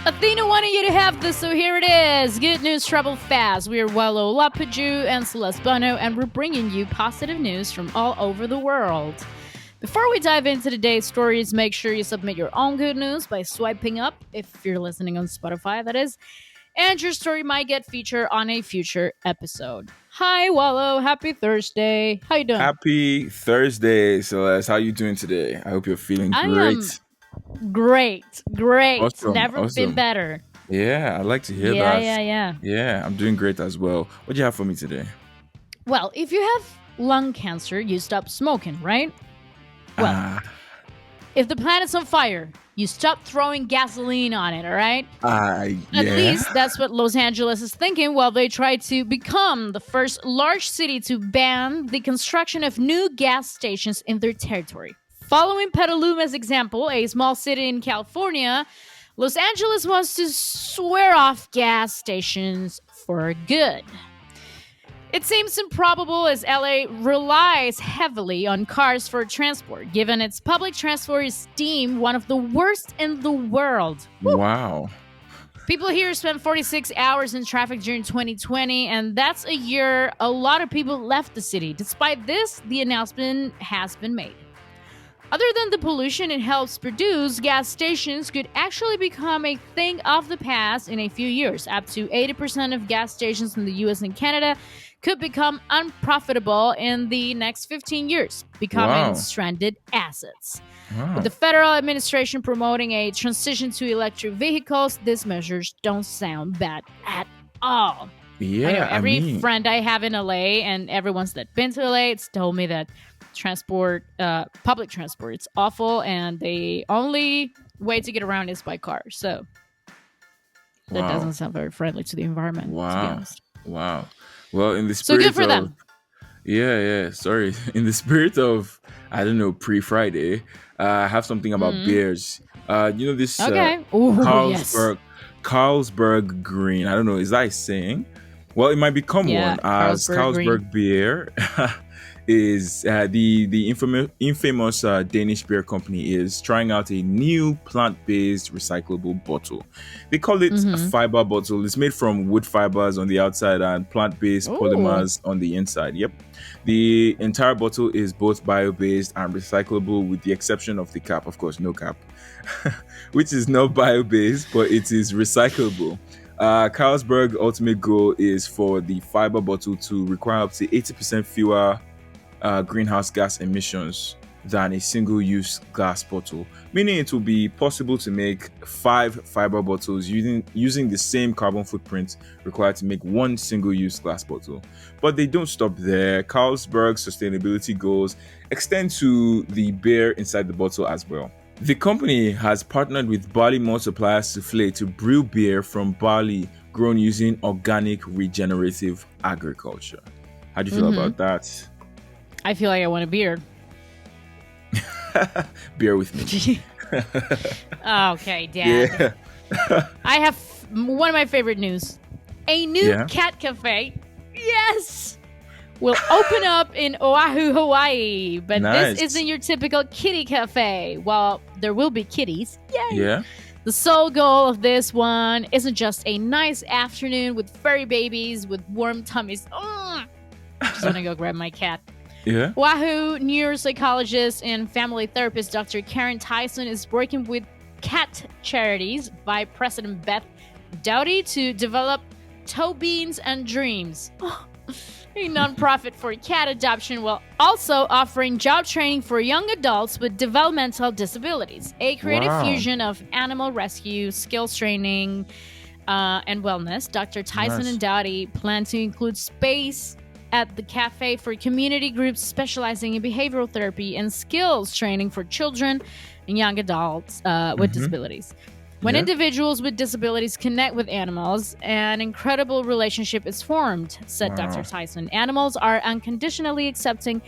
Athyna wanted you to have this, so here it is. Good news travel fast. We are Wallo Lapaju and Celeste Bono, and we're bringing you positive news from all over the world. Before we dive into today's stories, make sure you submit your own good news by swiping up, if you're listening on Spotify, that is, and your story might get featured on a future episode. Hi, Wallo. Happy Thursday. How you doing? Happy Thursday, Celeste. How you doing today? I hope you're feeling I great. am great. Never been Awesome. better. Yeah, I'd like to hear that. Yeah. Yeah, I'm doing great as well. What do you have for me today? Well, if you have lung cancer, you stop smoking, right? Well, Ah, if the planet's on fire, you stop throwing gasoline on it, all right? At yeah. least that's what Los Angeles is thinking while they try to become the first large city to ban the construction of new gas stations in their territory. Following Petaluma's example, a small city in California, Los Angeles wants to swear off gas stations for good. It seems improbable as LA relies heavily on cars for transport, given its public transport is deemed one of the worst in the world. Wow. People here spent 46 hours in traffic during 2020, and that's a year a lot of people left the city. Despite this, the announcement has been made. Other than the pollution it helps produce, gas stations could actually become a thing of the past in a few years. Up to 80% of gas stations in the US and Canada could become unprofitable in the next 15 years, becoming Wow. stranded assets. Wow. With the federal administration promoting a transition to electric vehicles, these measures don't sound bad at all. Yeah, I know every friend I have in LA and everyone's that been to LA, it's told me that public transport, it's awful, and the only way to get around is by car. So that wow. doesn't sound very friendly to the environment, to be Wow. honest. Wow. Well, in the So spirit good for of them. yeah, sorry. In the spirit of I don't know, pre-Friday, I have something about beers. This Okay. Oh, yes. Carlsberg Green. I don't know, is that a saying? Well, it might become Yeah, one as Carlsberg Green. Carlsberg beer is the infamous Danish beer company is trying out a new plant-based recyclable bottle. They call it a fiber bottle. It's made from wood fibers on the outside and plant-based Ooh. polymers on the inside. Yep. The entire bottle is both bio-based and recyclable with the exception of the cap. Of course, no cap, which is not bio-based, but it is recyclable. Carlsberg ultimate goal is for the fiber bottle to require up to 80% fewer greenhouse gas emissions than a single-use glass bottle, meaning it will be possible to make 5 fiber bottles using the same carbon footprint required to make one single-use glass bottle. But they don't stop there. Carlsberg's sustainability goals extend to the beer inside the bottle as well. The company has partnered with barley malt supplier Soufflé to brew beer from barley grown using organic regenerative agriculture. How do you feel about that? I feel like I want a beer. Beer with me. Okay, Dad. Yeah. I have one of my favorite news. A new cat cafe. Yes! Will open up in Oahu, Hawaii. But Nice. this isn't your typical kitty cafe. Well, there will be kitties. Yay! Yeah. The sole goal of this one isn't just a nice afternoon with furry babies with warm tummies. I just want to go grab my cat. Yeah. Oahu neuropsychologist and family therapist Dr. Karen Tyson is working with cat charities by President Beth Dowdy to develop Toe Beans and Dreams, a nonprofit for cat adoption, while also offering job training for young adults with developmental disabilities. A creative fusion of animal rescue, skills training, and wellness. Dr. Tyson and Dowdy plan to include space at the cafe for community groups specializing in behavioral therapy and skills training for children and young adults with disabilities. When individuals with disabilities connect with animals, an incredible relationship is formed, said Dr. Tyson. Animals are unconditionally accepting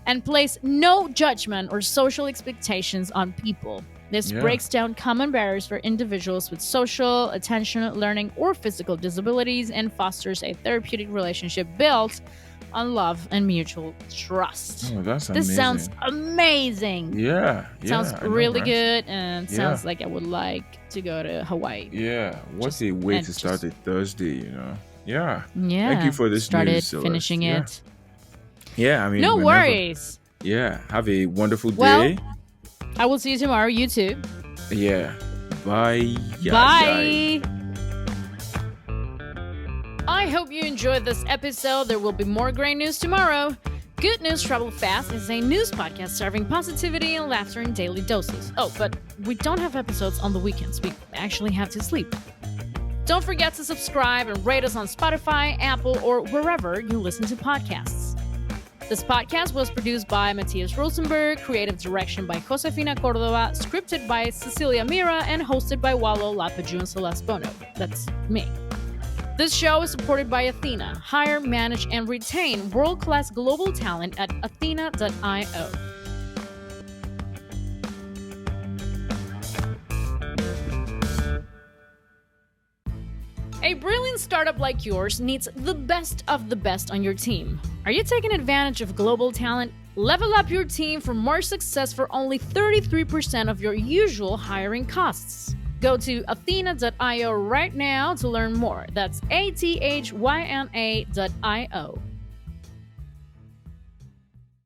and place no judgment or social expectations on people. This breaks down common barriers for individuals with social, attention, learning, or physical disabilities and fosters a therapeutic relationship built on love and mutual trust. Oh, that's This amazing. sounds amazing. Yeah, Sounds I know, really right? good, and sounds Yeah, like I would like to go to Hawaii. yeah. What Just a way and to start a Thursday, Yeah. Thank you yeah, for this started news, Celeste. finishing Yeah. it. Yeah, I mean, No whenever. worries. Yeah. Have a wonderful Well, day. I will see you tomorrow. You too. Yeah. Bye. Bye. I hope you enjoyed this episode. There will be more great news tomorrow. Good News Travel Fast is a news podcast serving positivity and laughter in daily doses. Oh, but we don't have episodes on the weekends. We actually have to sleep. Don't forget to subscribe and rate us on Spotify, Apple, or wherever you listen to podcasts. This podcast was produced by Matthias Rosenberg, creative direction by Josefina Cordova, scripted by Cecilia Mira, and hosted by Wallo Lapaju and Celeste Bono. That's me. This show is supported by Athyna. Hire, manage, and retain world-class global talent at Athyna.io. A brilliant startup like yours needs the best of the best on your team. Are you taking advantage of global talent? Level up your team for more success for only 33% of your usual hiring costs. Go to Athyna.io right now to learn more. That's Athyna.io.